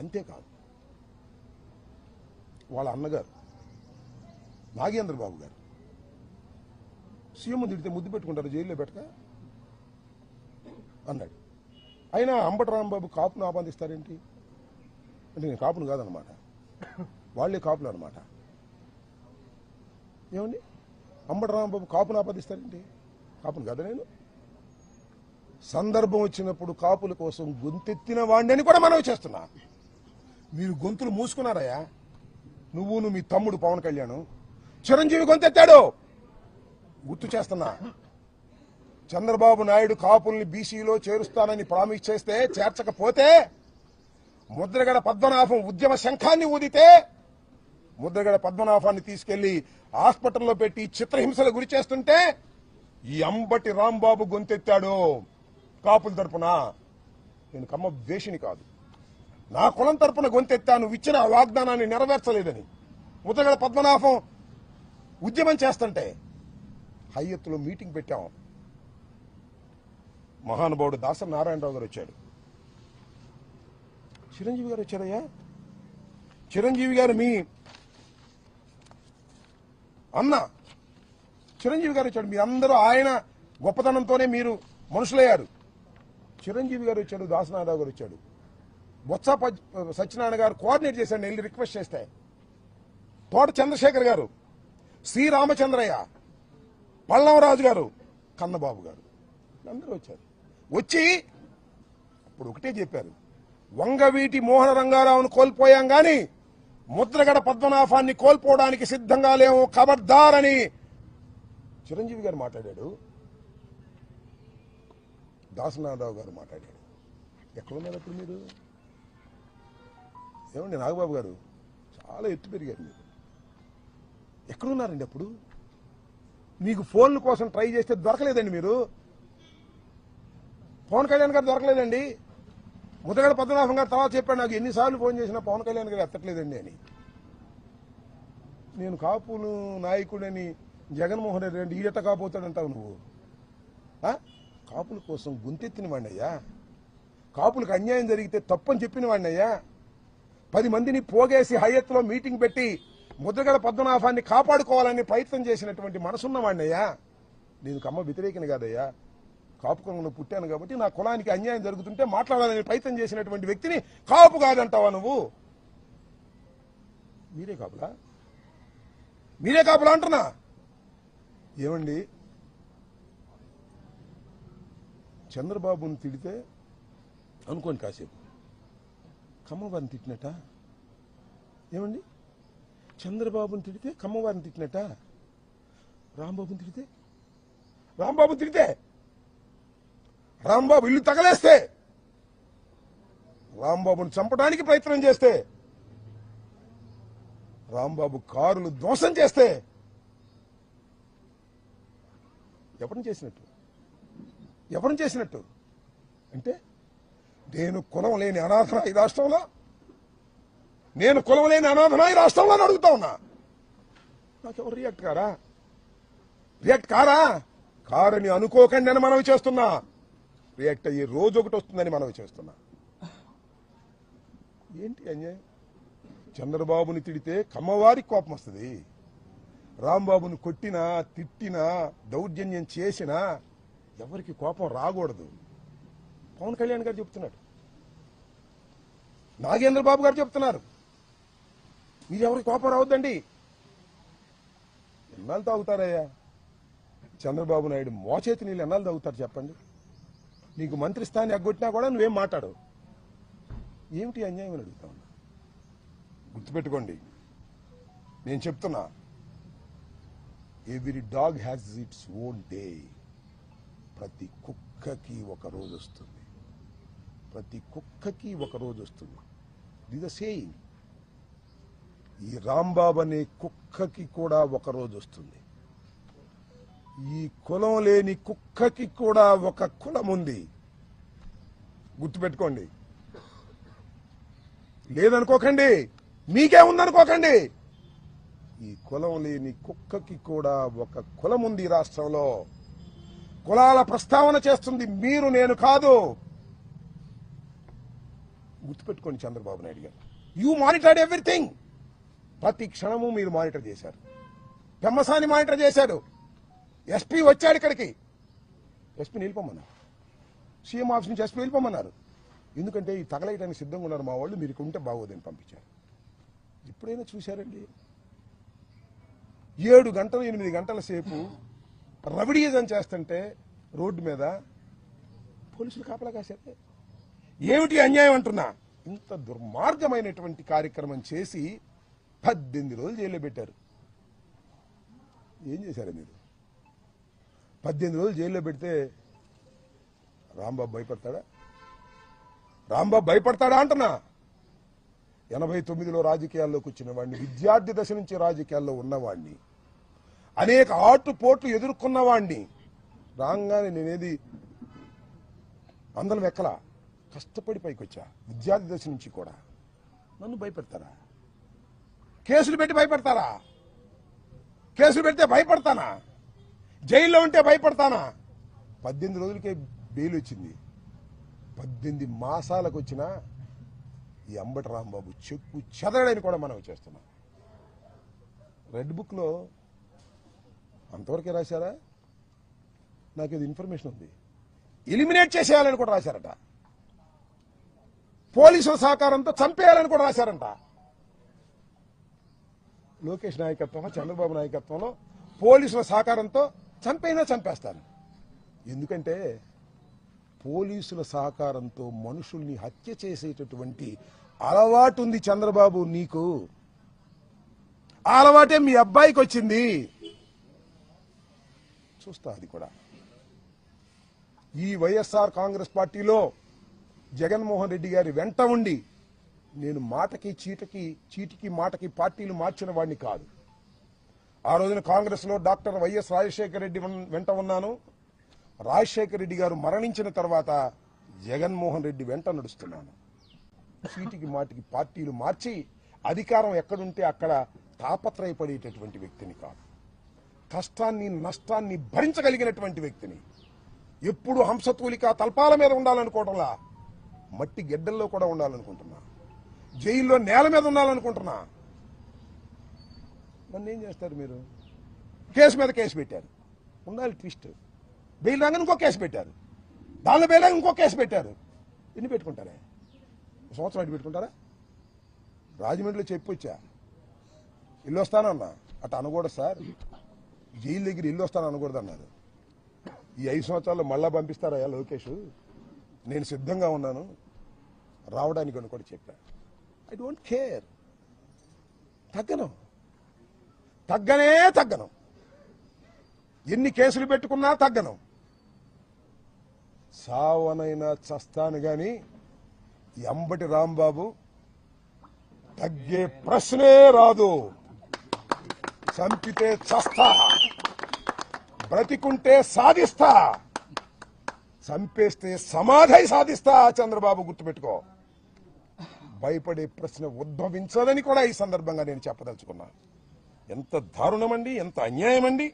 అంతేకాదు, వాళ్ళ అన్నగారు నాగేంద్ర బాబు గారు సీఎం తిడితే ముద్దు పెట్టుకుంటారు, జైల్లో పెట్టక అన్నాడు. అయినా అంబటి రాంబాబు కాపును ఆపాదిస్తారేంటి అంటే నేను కాపును కాదనమాట, వాళ్లే కాపులు అనమాట. ఏమండి, అంబటి రాంబాబు కాపును ఆపాదిస్తారేంటి? కాపును కదా నేను. సందర్భం వచ్చినప్పుడు కాపుల కోసం గొంతెత్తిన వాడిని కూడా మనవి చేస్తున్నా. మీరు గొంతులు మూసుకున్నారయ్యా. నువ్వును మీ తమ్ముడు పవన్ కళ్యాణ్, చిరంజీవి గొంతెత్తాడు. గుర్తు చేస్తున్నా, చంద్రబాబు నాయుడు కాపుల్ని బీసీలో చేరుస్తానని ప్రామిస్ చేస్తే, చేర్చకపోతే, ముద్రగడ పద్మనాభం ఉద్యమ శంఖాన్ని ఊదితే, ముద్రగడ పద్మనాభాన్ని తీసుకెళ్లి హాస్పిటల్లో పెట్టి చిత్రహింసలు గురి చేస్తుంటే ఈ అంబటి రాంబాబు గొంతెత్తాడు కాపుల తరపున. నేను కమ్మ ద్వేషిని కాదు, నా కులం తరపున గొంతెత్తాను. ఇచ్చిన వాగ్దానాన్ని నెరవేర్చలేదని ముద్రగడ పద్మనాభం ఉద్యమం చేస్తుంటే హైయత్తులో మీటింగ్ పెట్టాం. మహానుభావుడు దాసరి నారాయణరావు గారు వచ్చాడు, చిరంజీవి గారు వచ్చారయ్యా. చిరంజీవి గారు మీ అన్న చిరంజీవి గారు వచ్చాడు. మీ అందరూ ఆయన గొప్పతనంతోనే మీరు మనుషులయ్యారు. చిరంజీవి గారు వచ్చాడు, దాసనారాయణ గారు వచ్చాడు, బొత్స సత్యనారాయణ గారు కోఆర్డినేట్ చేశాడు. వెళ్ళి రిక్వెస్ట్ చేస్తే తోట చంద్రశేఖర్ గారు, శ్రీ రామచంద్రయ్య, పల్లవరాజు గారు, కన్నబాబు గారు అందరూ వచ్చారు. వచ్చి ఇప్పుడు ఒకటే చెప్పారు, వంగవీటి మోహన రంగారావును కోల్పోయాం గాని ముద్రగడ పద్మనాభాన్ని కోల్పోవడానికి సిద్ధంగా లేవు, ఖబర్దారని చిరంజీవి గారు మాట్లాడాడు. దాసనారాయణరావు గారు మాట్లాడాడు. ఎక్కడున్నారు అప్పుడు మీరు? ఏమండి నాగబాబు గారు, చాలా ఎత్తు పెరిగారు మీరు. ఎక్కడున్నారండి అప్పుడు? మీకు ఫోన్ల కోసం ట్రై చేస్తే దొరకలేదండి మీరు. పవన్ కళ్యాణ్ గారు దొరకలేదండి. ముద్రగడ పద్మనాభం గారు తర్వాత చెప్పాడు, నాకు ఎన్నిసార్లు ఫోన్ చేసినా పవన్ కళ్యాణ్ గారు ఎత్తట్లేదండి అని. నేను కాపులు నాయకుడని జగన్మోహన్ రెడ్డి అంటే ఈడట కాపోతాడంటావు నువ్వు. కాపుల కోసం గుంతెత్తిన వాడినయ్యా, కాపులకు అన్యాయం జరిగితే తప్పని చెప్పిన వాడినయ్యా, 10 మందిని పోగేసి హయత్లో మీటింగ్ పెట్టి ముద్రగడ పద్మనాభాన్ని కాపాడుకోవాలని ప్రయత్నం చేసినటువంటి మనసున్న వాడినయ్యా. నేను కమ్మ వ్యతిరేకని కాదయ్యా, కాపు కులంలో పుట్టాను కాబట్టి నా కులానికి అన్యాయం జరుగుతుంటే మాట్లాడాలని ప్రయత్నం చేసినటువంటి వ్యక్తిని కాపు కాదంటావా నువ్వు? మీరే కాపులా? మీరే కాపులా అంటున్నా. ఏమండి, చంద్రబాబుని తిడితే అనుకోని కాసేపు కమ్మవారిని తిట్టినట్ట. ఏమండి, చంద్రబాబుని తిడితే కమ్మవారిని తిట్టినట్ట. రాంబాబుని తిడితే రాంబాబు ఇల్లు తగలేస్తే, రాంబాబుని చంపడానికి ప్రయత్నం చేస్తే, రాంబాబు కారులు ధ్వంసం చేస్తే ఎవరిని చేసినట్టు అంటే నేను కులం లేని అనాథనా ఈ రాష్ట్రంలో? నేను కులం లేని అనాథనా ఈ రాష్ట్రంలో అని అడుగుతా ఉన్నా. నాకెవరు రియాక్ట్ కారా? కారని అనుకోకండి అని మనవి చేస్తున్నా. రియాక్ట్ అయ్యే రోజు ఒకటి వస్తుందని మనవి చేస్తున్నా. ఏంటి అన్యాయం? చంద్రబాబుని తిడితే కమ్మవారికి కోపం వస్తుంది, రాంబాబుని కొట్టినా తిట్టినా దౌర్జన్యం చేసినా ఎవరికి కోపం రాకూడదు. పవన్ కళ్యాణ్ గారు చెప్తున్నాడు, నాగేంద్ర బాబు గారు చెప్తున్నారు, మీరు ఎవరికి కోపం రావద్దండి. ఎన్నాళ్ళు తాగుతారయ్యా చంద్రబాబు నాయుడు మోచేతి నీళ్ళు? ఎన్నాళ్ళు తాగుతారు చెప్పండి? నీకు మంత్రి స్థానం ఎగ్గొట్టినా కూడా నువ్వేం మాట్లాడు. ఏమిటి అన్యాయం అని అడుగుతా ఉన్నా. గుర్తుపెట్టుకోండి, నేను చెప్తున్నా, every dog has its own day. ప్రతి కుక్కకి ఒక రోజు వస్తుంది. This the saying. ఈ రాంబాబు అనే కుక్కకి కూడా ఒక రోజు వస్తుంది. ఈ కులం లేని కుక్కకి కూడా ఒక కులం ఉంది. గుర్తుపెట్టుకోండి. లేదనుకోకండి, మీకే ఉందనుకోకండి. ఈ కులం లేని కుక్కకి కూడా ఒక కులం ఉంది ఈ రాష్ట్రంలో. కులాల ప్రస్తావన చేస్తుంది మీరు, నేను కాదు. గుర్తుపెట్టుకోండి చంద్రబాబు నాయుడు గారు. You monitored everything. ప్రతి క్షణము మీరు మానిటర్ చేశారు. పెమ్మసాని మానిటర్ చేశాడు. ఎస్పీ వచ్చాడు ఇక్కడికి, ఎస్పీ నిలిపోమన్నారు. సీఎం ఆఫీస్ నుంచి ఎస్పీ వెళ్ళిపోమన్నారు. ఎందుకంటే ఈ తగలేయడానికి సిద్ధంగా ఉన్నారు మా వాళ్ళు, మీరు ఉంటే బాగోదని పంపించారు. ఎప్పుడైనా చూశారండి 7 గంటలు 8 గంటల సేపు రవిడీజం చేస్తుంటే రోడ్డు మీద పోలీసులు కాపలా కాశారు? ఏమిటి అన్యాయం అంటున్నా. ఇంత దుర్మార్గమైనటువంటి కార్యక్రమం చేసి 18 రోజులు జైల్లో పెట్టారు. ఏం చేశారు మీరు? 18 రోజులు జైల్లో పెడితే రాంబాబు భయపడతాడా అంటున్నా. 89లో రాజకీయాల్లోకి వచ్చిన వాడిని, విద్యార్థి దశ నుంచి రాజకీయాల్లో ఉన్నవాడిని, అనేక ఆటుపోట్లు ఎదుర్కొన్నవాడిని. రాగానే నేనేది అందరం ఎక్కలా, కష్టపడి పైకి వచ్చా. విద్యార్థి దశ నుంచి కూడా నన్ను భయపెడతారా? కేసులు పెట్టి భయపెడతారా? కేసులు పెడితే భయపడతానా? జైల్లో ఉంటే భయపడతానా? 18 రోజులకే బెయిల్ వచ్చింది. 18 మాసాలకు వచ్చినా ఈ అంబటి రాంబాబు చెక్కు చెదరడని కూడా మనం చేస్తున్నాం. రెడ్ బుక్లో అంతవరకే రాశారా? నాకు ఇది ఇన్ఫర్మేషన్ ఉంది. ఎలిమినేట్ చేసేయాలని కూడా రాశారట. పోలీసుల సహకారంతో చంపేయాలని కూడా రాశారంట. లోకేష్ నాయకత్వంలో, చంద్రబాబు నాయకత్వంలో పోలీసుల సహకారంతో చంపైనా చంపేస్తాను. ఎందుకంటే పోలీసుల సహకారంతో మనుషుల్ని హత్య చేసేటటువంటి అలవాటు ఉంది చంద్రబాబు నీకు. ఆ అలవాటే మీ అబ్బాయికి వచ్చింది. చూస్తా అది కూడా. ఈ వైఎస్ఆర్ కాంగ్రెస్ పార్టీలో జగన్మోహన్ రెడ్డి గారి వెంట ఉండి నేను మాటకి చీటికి మాటకి పార్టీలు మార్చిన వాడిని కాదు. ఆ రోజున కాంగ్రెస్ లో డాక్టర్ వైఎస్ రాజశేఖర రెడ్డి వెంట ఉన్నాను. రాజశేఖర రెడ్డి గారు మరణించిన తర్వాత జగన్మోహన్ రెడ్డి వెంట నడుస్తున్నాను. చీటికి మాటికి పార్టీలు మార్చి అధికారం ఎక్కడుంటే అక్కడ తాపత్రయపడేటటువంటి వ్యక్తిని కాదు. కష్టాన్ని నష్టాన్ని భరించగలిగినటువంటి వ్యక్తిని. ఎప్పుడు హంసతూలిక తల్పాల మీద ఉండాలనుకోవటంలా మట్టి గెడ్డల్లో కూడా ఉండాలనుకుంటున్నా. జైల్లో నేల మీద ఉండాలనుకుంటున్నా. నన్ను ఏం చేస్తారు మీరు? కేసు మీద కేసు పెట్టారు. ఉండాలి ట్విస్ట్. బెయిల్ రాగానే ఇంకో కేసు పెట్టారు. దానిలో బెయిల్ రాగా ఇంకో కేసు పెట్టారు. ఎన్ని పెట్టుకుంటారే? సంవత్సరం అటు పెట్టుకుంటారా? రాజమండ్రిలో చెప్పొచ్చా ఇల్లు వస్తానన్నా. అటు అనకూడదు సార్. జైలు దగ్గర ఇల్లు వస్తాను అనకూడదు అన్నారు. ఈ 5 సంవత్సరాల్లో మళ్ళా పంపిస్తారా లోకేష్? నేను సిద్ధంగా ఉన్నాను రావడానికి అని కూడా చెప్పా. I don't care. తగ్గను. ఎన్ని కేసులు పెట్టుకున్నా తగ్గను. సావనైనా చస్తాను గాని అంబటి రాంబాబు తగ్గే ప్రశ్నే రాదు. చంపితే చస్తా, బ్రతికుంటే సాధిస్తా, చంపేస్తే సమాధి సాధిస్తా. చంద్రబాబు గుర్తుపెట్టుకో. భయపడే ప్రశ్న ఉద్భవించదని కూడా ఈ సందర్భంగా నేను చెప్పదలుచుకున్నా. ఎంత దారుణమండి, ఎంత అన్యాయమండి.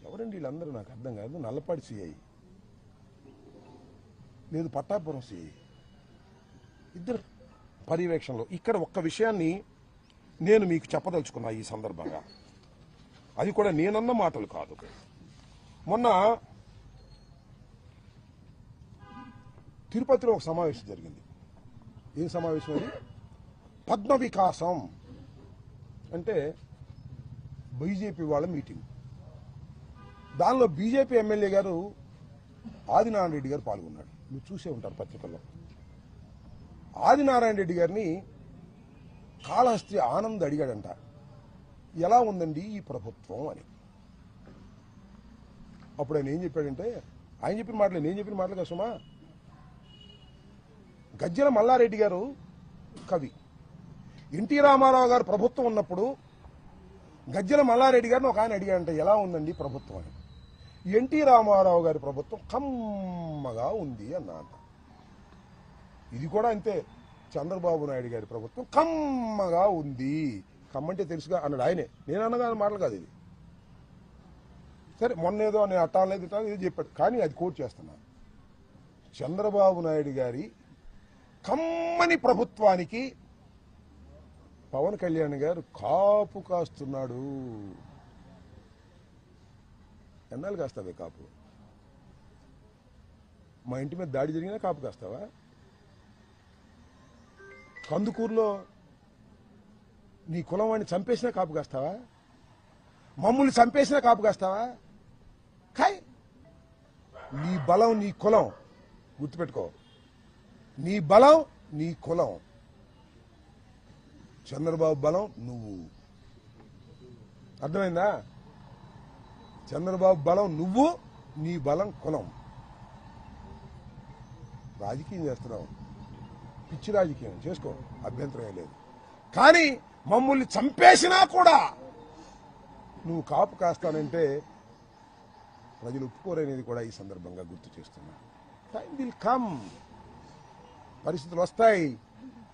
ఎవరండి వీళ్ళందరూ? నాకు అర్థం కాదు. నల్లపాడి సిఐ లేదు, పట్టాపురం సిఐ, ఇద్దరు పర్యవేక్షణలో. ఇక్కడ ఒక్క విషయాన్ని నేను మీకు చెప్పదలుచుకున్నా ఈ సందర్భంగా. అది కూడా నేనన్న మాటలు కాదు. మొన్న తిరుపతిలో ఒక సమావేశం జరిగింది. ఏం సమావేశం అది? పద్మ వికాసం అంటే బీజేపీ వాళ్ళ మీటింగ్. దానిలో బీజేపీ ఎమ్మెల్యే గారు ఆదినారాయణ రెడ్డి గారు పాల్గొన్నాడు. మీరు చూసే ఉంటారు పత్రికల్లో. ఆదినారాయణ రెడ్డి గారిని కాళహస్తి ఆనంద్ అడిగాడంట, ఎలా ఉందండి ఈ ప్రభుత్వం అని. అప్పుడు ఆయన ఏం చెప్పాడంటే, ఆయన చెప్పిన మాటలే నేను చెప్పిన మాటలు కదా సుమా. గజ్జల మల్లారెడ్డి గారు కవి. ఎన్టీ రామారావు గారు ప్రభుత్వం ఉన్నప్పుడు గజ్జల మల్లారెడ్డి గారిని ఒక ఆయన అడిగాడంట, ఎలా ఉందండి ప్రభుత్వం అని. ఎన్టీ రామారావు గారి ప్రభుత్వం కమ్మగా ఉంది అన్నా. ఇది కూడా అంతే. చంద్రబాబు నాయుడు గారి ప్రభుత్వం కమ్మగా ఉంది. కమ్మంటే తెలుసుగా అన్నాడు ఆయనే. నేను అన్నగా మాటలు కాదు ఇది. సరే, మొన్నేదో నేను అట్టాలేదు ఇది చెప్పాడు, కానీ అది కోట్ చేస్తున్నా. చంద్రబాబు నాయుడు గారి కమ్మని ప్రభుత్వానికి పవన్ కళ్యాణ్ గారు కాపు కాస్తున్నాడు. ఎన్నాళ్ళు కాస్తావే కాపు? మా ఇంటి మీద దాడి జరిగినా కాపు కాస్తావా? కందుకూరులో నీ కులం వాడిని చంపేసినా కాపు కాస్తావా? మమ్మల్ని చంపేసినా కాపు కాస్తావా? కాయ్. నీ బలం నీ కులం గుర్తుపెట్టుకో. నీ బలం నీ కులం. చంద్రబాబు బలం నువ్వు. అర్థమైందా? చంద్రబాబు బలం నువ్వు, నీ బలం కులం. రాజకీయం చేస్తున్నావు, పిచ్చి రాజకీయం చేసుకో, అభ్యంతరం లేదు. కానీ మమ్మల్ని చంపేసినా కూడా నువ్వు కాపు కాస్తానంటే ప్రజలు ఒప్పుకోరనేది కూడా ఈ సందర్భంగా గుర్తు చేస్తున్నా. Time will come. పరిస్థితులు వస్తాయి.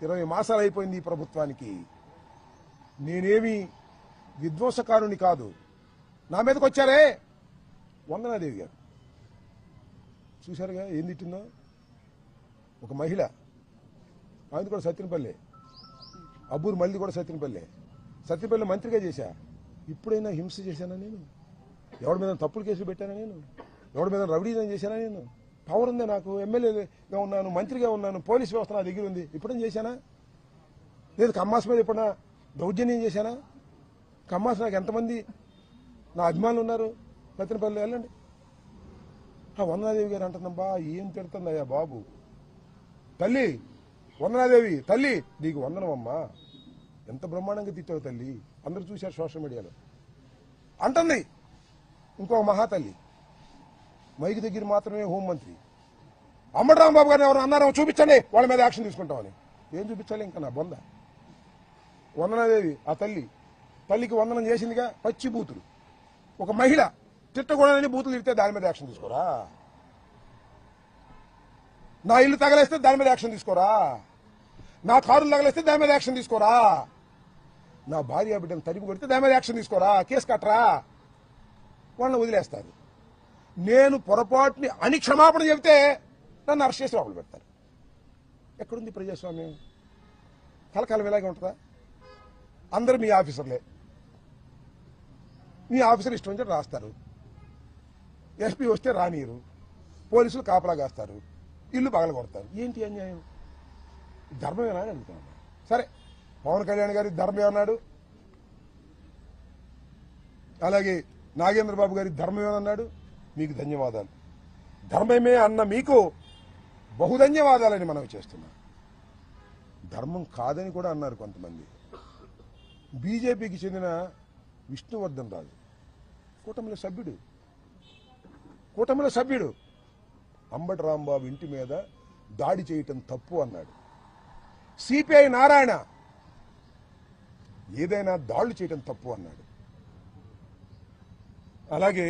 20 మాసాలు అయిపోయింది ఈ ప్రభుత్వానికి. నేనేమి విధ్వంసకారుని కాదు. నా మీదకి వచ్చారే వందనాదేవి గారు, చూశారుగా ఏం తిట్టిందో. ఒక మహిళ ఆయన కూడా సత్యనపల్లి, అబ్బూరు మళ్ళీ కూడా సత్యనపల్లి మంత్రిగా చేశా. ఇప్పుడైనా హింస చేశానా నేను? ఎవరి మీద తప్పులు కేసులు పెట్టానా నేను? ఎవరి మీద రౌడీజం చేశానా నేను? పవర్ ఉంది నాకు, ఎమ్మెల్యేగా ఉన్నాను, మంత్రిగా ఉన్నాను, పోలీస్ వ్యవస్థ నా దగ్గర ఉంది. ఎప్పుడైనా చేశానా? లేదు కమ్మాస్ మీద ఎప్పుడన్నా దౌర్జన్యం చేశానా? కమ్మాస్ నాకు ఎంతమంది నా అభిమానులు ఉన్నారు సత్యనపల్లి, వెళ్ళండి. వందనాదేవి గారు అంటుందమ్మా, ఏం తిడుతుందయ్యా బాబు. తల్లి వందనాదేవి, తల్లి నీకు వందనమమ్మా, ఎంత బ్రహ్మాండంగా తిట్టావు తల్లి, అందరూ చూశారు సోషల్ మీడియాలో అంటుంది. ఇంకొక మహాతల్లి మైకి దగ్గర మాత్రమే హోంమంత్రి అంబటి రాంబాబు గారిని ఎవరు అన్నారో చూపించండి, వాళ్ళ మీద యాక్షన్ తీసుకుంటామని. ఏం చూపించాలి ఇంకా నా బొంద. వందనాదేవి ఆ తల్లికి వందనం చేసిందిగా, పచ్చి బూతులు. ఒక మహిళ తిట్టకూడదని బూతులు తిడితే దాని మీద యాక్షన్ తీసుకోరా? నా ఇల్లు తగలేస్తే దాని మీద యాక్షన్ తీసుకోరా? నా కారులు తగలేస్తే దాని మీద యాక్షన్ తీసుకోరా? నా భార్య బిడ్డను తరిమి కొడితే దాని మీద యాక్షన్ తీసుకోరా? కేసు కట్టరా? వాళ్ళని వదిలేస్తారు. నేను పొరపాటుని అని క్షమాపణ చెబితే నన్ను అరెస్ట్ చేసి లోపల పెడతారు. ఎక్కడుంది ప్రజాస్వామ్యం? కలకాలం ఇలాగే ఉంటుందా? అందరూ మీ ఆఫీసర్లే, మీ ఆఫీసర్ ఇష్టం వచ్చి రాస్తారు. ఎస్పీ వస్తే రానీరు, పోలీసులు కాపలా కాస్తారు, ఇల్లు పగల కొడతారు. ఏంటి అన్యాయం? ధర్మమేనా అని అడుగుతాను. సరే, పవన్ కళ్యాణ్ గారి ధర్మమే అన్నాడు, అలాగే నాగేంద్ర బాబు గారి ధర్మమే అన్నాడు. మీకు ధన్యవాదాలు. ధర్మమే అన్న మీకు బహుధన్యవాదాలని మనం చేస్తున్నాం. ధర్మం కాదని కూడా అన్నారు కొంతమంది. బీజేపీకి చెందిన విష్ణువర్ధన్ రాజు కూటమిలో సభ్యుడు అంబటి రాంబాబు ఇంటి మీద దాడి చేయటం తప్పు అన్నాడు. సిపిఐ నారాయణ ఏదైనా దాడులు చేయటం తప్పు అన్నాడు. అలాగే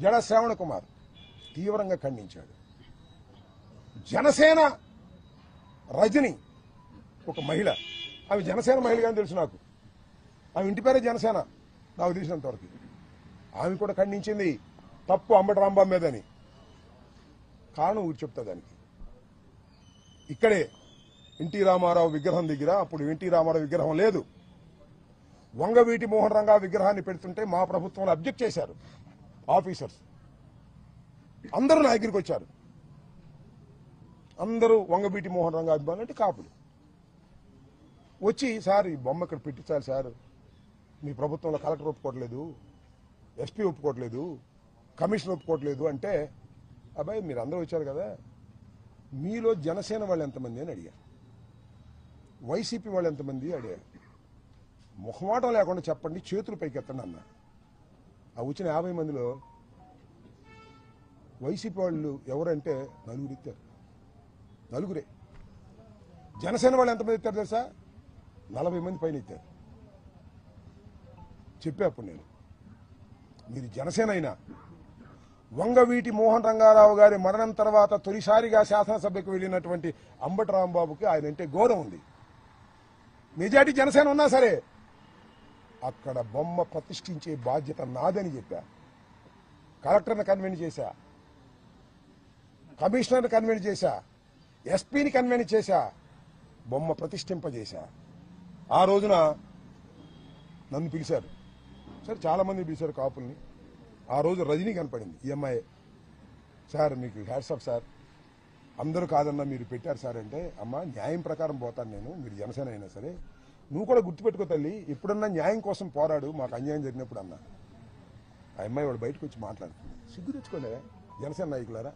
జడ శ్రావణ కుమార్ తీవ్రంగా ఖండించాడు. జనసేన రజని ఒక మహిళ, ఆమె జనసేన మహిళగానే తెలుసు నాకు, ఆమె ఇంటి పేరే జనసేన నాకు తెలిసినంతవరకు. ఆమె కూడా ఖండించింది తప్పు అంబటి రాంబాబు మీదని. కారణం ఊరు చెప్తా దానికి. ఇక్కడే ఎన్టీ రామారావు విగ్రహం దగ్గర, అప్పుడు ఎన్టీ రామారావు విగ్రహం లేదు, వంగవీటి మోహన్ రంగా విగ్రహాన్ని పెడుతుంటే మా ప్రభుత్వంలో అబ్జెక్ట్ చేశారు ఆఫీసర్స్. అందరూ నా దగ్గరికి వచ్చారు. అందరూ వంగవీటి మోహన్ రంగా అభిమానులు అంటే కాపులు వచ్చి, సార్ ఈ బొమ్మ ఇక్కడ పెట్టించాలి సార్, మీ ప్రభుత్వంలో కలెక్టర్ ఒప్పుకోవట్లేదు, ఎస్పీ ఒప్పుకోవట్లేదు, కమిషనర్ ఒప్పుకోవట్లేదు అంటే, అబ్బాయి మీరు అందరూ వచ్చారు కదా, మీలో జనసేన వాళ్ళు ఎంతమంది అని అడిగారు, వైసీపీ వాళ్ళు ఎంతమంది అడిగారు. మొహమాటం లేకుండా చెప్పండి, చేతులు పైకెత్తండి అన్న. ఆ వచ్చిన 50 మందిలో వైసీపీ వాళ్ళు ఎవరంటే నలుగురు ఇచ్చారు. నలుగురే. జనసేన వాళ్ళు ఎంతమంది ఇచ్చారు తెలుసా? 40 మంది పైన ఇచ్చారు. చెప్పేప్పుడు నేను, మీరు జనసేన అయినా వంగవీటి మోహన్ రంగారావు గారి మరణం తర్వాత తొలిసారిగా శాసనసభకు వెళ్ళినటువంటి అంబటి రాంబాబుకి ఆయన అంటే గౌరవం ఉంది. మెజార్టీ జనసేన ఉన్నా సరే అక్కడ బొమ్మ ప్రతిష్ఠించే బాధ్యత నాదని చెప్పా. కలెక్టర్ని కన్వెన్స్ చేశా, కమిషనర్ని కన్వెన్స్ చేశా, ఎస్పీని కన్వెన్స్ చేశా, బొమ్మ ప్రతిష్ఠింపజేశా. ఆ రోజున నన్ను పిలిచారు. సరే చాలా మంది పిలిచారు కాపుల్ని. ఆ రోజు రజనీ కనపడింది, ఈ అమ్మాయి. సార్ మీకు హ్యాట్స్ ఆఫ్ సార్, అందరూ కాదన్నా మీరు పెట్టారు సార్ అంటే, అమ్మ న్యాయం ప్రకారం పోతాను నేను, మీరు జనసేన అయినా సరే, నువ్వు కూడా గుర్తుపెట్టుకో తల్లి, ఎప్పుడన్నా న్యాయం కోసం పోరాడు, మాకు అన్యాయం జరిగినప్పుడు అన్నా. ఆ అమ్మాయి వాడు బయటకు వచ్చి మాట్లాడుతుంది. సిగ్గు తెచ్చుకోలే జనసేన నాయకులారా,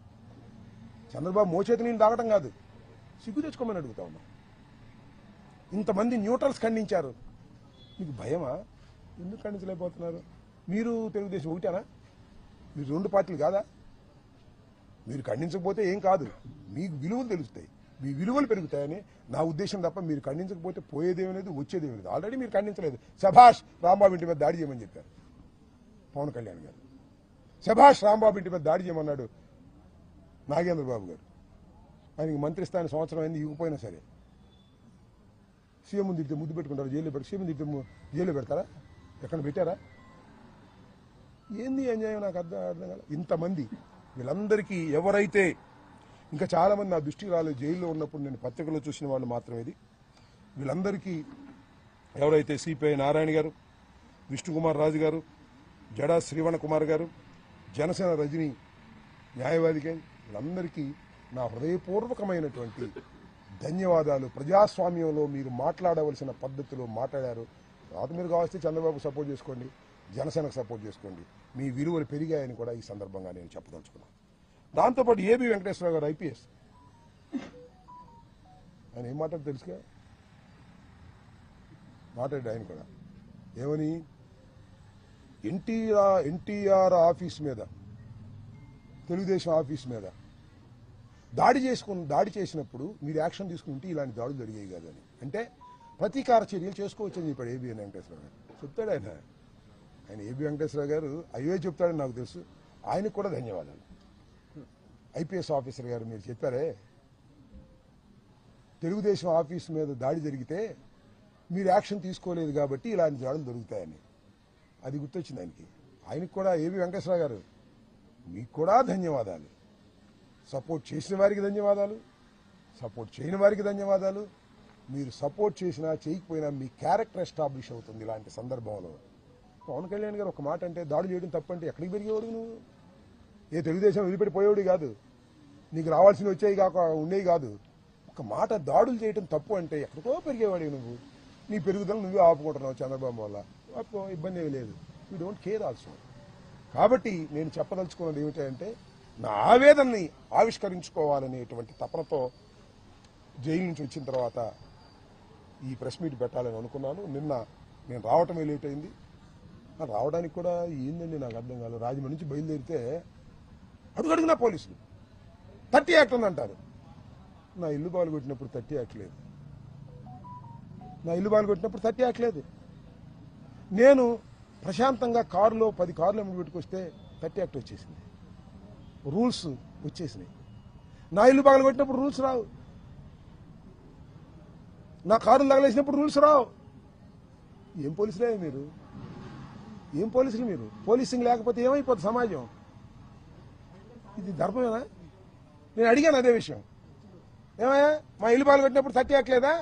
చంద్రబాబు మోచేతి నేను తాగటం కాదు, సిగ్గు తెచ్చుకోమని అడుగుతా ఉన్నా. ఇంతమంది న్యూట్రల్స్ ఖండించారు, మీకు భయమా? ఎందుకు ఖండించలేకపోతున్నారు? మీరు తెలుగుదేశం ఒకటేనా? మీరు 2 పార్టీలు కాదా? మీరు ఖండించకపోతే ఏం కాదు, మీకు విలువలు తెలుస్తాయి, మీ విలువలు పెరుగుతాయని నా ఉద్దేశం తప్ప మీరు ఖండించకపోతే పోయేదేమీ లేదు, వచ్చేదేమీ లేదు. ఆల్రెడీ మీరు ఖండించలేదు. శభాష్ రాంబాబు ఇంటి మీద దాడి చేయమని చెప్పారు పవన్ కళ్యాణ్ గారు. శభాష్ రాంబాబు ఇంటి మీద దాడి చేయమన్నాడు నాగేంద్ర బాబు గారు. ఆయనకి మంత్రి స్థానం సంవత్సరం అయింది, ఇవ్వకపోయినా సరే సీఎం తిడితే ముద్దు పెట్టుకుంటారు, జైల్లో పెట్టి సీఎం తిడితే జైల్లో పెడతారా? ఎక్కడ పెట్టారా? ఏంది అన్యాయం? నాకు అర్థం కాదు. ఇంతమంది వీళ్ళందరికీ ఎవరైతే ఇంకా చాలా మంది నా దృష్టికి రాలేదు. జైల్లో ఉన్నప్పుడు నేను పత్రికలో చూసిన వాళ్ళు మాత్రమే. ఇది వీళ్ళందరికీ ఎవరైతే సిపిఐ నారాయణ గారు, విష్ణుకుమార్ రాజు గారు, జడా శ్రీవణ కుమార్ గారు, జనసేన రజనీ న్యాయవాది గారు, వీళ్ళందరికీ నా హృదయపూర్వకమైనటువంటి ధన్యవాదాలు. ప్రజాస్వామ్యంలో మీరు మాట్లాడవలసిన పద్ధతిలో మాట్లాడారు. తర్వాత మీరు కావస్తే చంద్రబాబు సపోర్ట్ చేసుకోండి, జనసేనకు సపోర్ట్ చేసుకోండి. మీ విలువలు పెరిగాయని కూడా ఈ సందర్భంగా నేను చెప్పదలుచుకున్నాను. దాంతోపాటు ఏబి వెంకటేశ్వరరావు గారు ఐపీఎస్, ఆయన ఏం మాట్లాడు తెలుసుగా, మాట్లాడాడు ఆయన కూడా. ఏమని, ఎన్టీఆర్ ఆఫీస్ మీద, తెలుగుదేశం ఆఫీస్ మీద దాడి చేసినప్పుడు మీరు యాక్షన్ తీసుకుంటే ఇలాంటి దాడులు జరిగాయి కాదని, అంటే ప్రతీకార చర్యలు చేసుకోవచ్చని చెప్పాడు ఏబి వెంకటేశ్వరరావు గారు. చెప్తాడు ఆయన ఏబి వెంకటేశ్వరరావు గారు అయ్యే చెప్తాడని నాకు తెలుసు. ఆయనకు కూడా ధన్యవాదాలు. ఐపీఎస్ ఆఫీసర్ గారు, మీరు చెప్పారే తెలుగుదేశం ఆఫీస్ మీద దాడి జరిగితే మీరు యాక్షన్ తీసుకోలేదు కాబట్టి ఇలాంటి దాడులు దొరుకుతాయని, అది గుర్తొచ్చింది ఆయనకి. ఆయనకు కూడా ఏబి వెంకటేశ్వరరావు గారు మీకు కూడా ధన్యవాదాలు. సపోర్ట్ చేసిన వారికి ధన్యవాదాలు, సపోర్ట్ చేయని వారికి ధన్యవాదాలు. మీరు సపోర్ట్ చేసినా చేయకపోయినా మీ క్యారెక్టర్ ఎస్టాబ్లిష్ అవుతుంది ఇలాంటి సందర్భంలో. పవన్ కళ్యాణ్ గారు ఒక మాట అంటే దాడులు చేయడం తప్పంటే ఎక్కడికి పెరిగేవాడు నువ్వు? ఏ తెలుగుదేశం వదిలిపెట్టిపోయేవాడు కాదు, నీకు రావాల్సినవి వచ్చేవి కాక ఉండేవి కాదు. ఒక మాట దాడులు చేయడం తప్పు అంటే ఎక్కడికో పెరిగేవాడు నువ్వు. నీ పెరుగుదల నువ్వే ఆపుకుంటున్నావు చంద్రబాబు వల్ల, ఆపుకో, ఇబ్బంది ఏమీ లేదు. You don't care also. కాబట్టి నేను చెప్పదలుచుకున్నది ఏమిటంటే, నా ఆవేదనని ఆవిష్కరించుకోవాలనేటువంటి తపనతో జైలు నుంచి వచ్చిన తర్వాత ఈ ప్రెస్ మీట్ పెట్టాలని అనుకున్నాను. నిన్న నేను రావటమే లేట్ అయింది. రావడానికి కూడా ఏందండి నాకు అర్థం కాదు. రాజమండ్రి నుంచి బయలుదేరితే అడుగడుగునా పోలీసులు 30 యాక్ట్ ఉందంటారు. నా ఇల్లు బాలుగొట్టినప్పుడు 30 యాక్ట్ లేదు. నా ఇల్లు బాలుగొట్టినప్పుడు 30 యాక్ట్ లేదు. నేను ప్రశాంతంగా కారులో 10 కార్లు ఎమ్మెల్యే పెట్టుకొస్తే 30 యాక్ట్ వచ్చేసింది, రూల్స్ వచ్చేసినాయి. నా ఇల్లు బాగుకొట్టినప్పుడు రూల్స్ రావు, నా కారులు తగలేసినప్పుడు రూల్స్ రావు. ఏం పోలీసులే మీరు? ఏం పోలీసులు మీరు? పోలీసింగ్ లేకపోతే ఏమైపోతుంది సమాజం? ఇది ధర్మమేనా? నేను అడిగాను అదే విషయం. ఏమయ్యా, మా ఇల్లు బాగుకొట్టినప్పుడు 30 యాక్ట్ లేదా?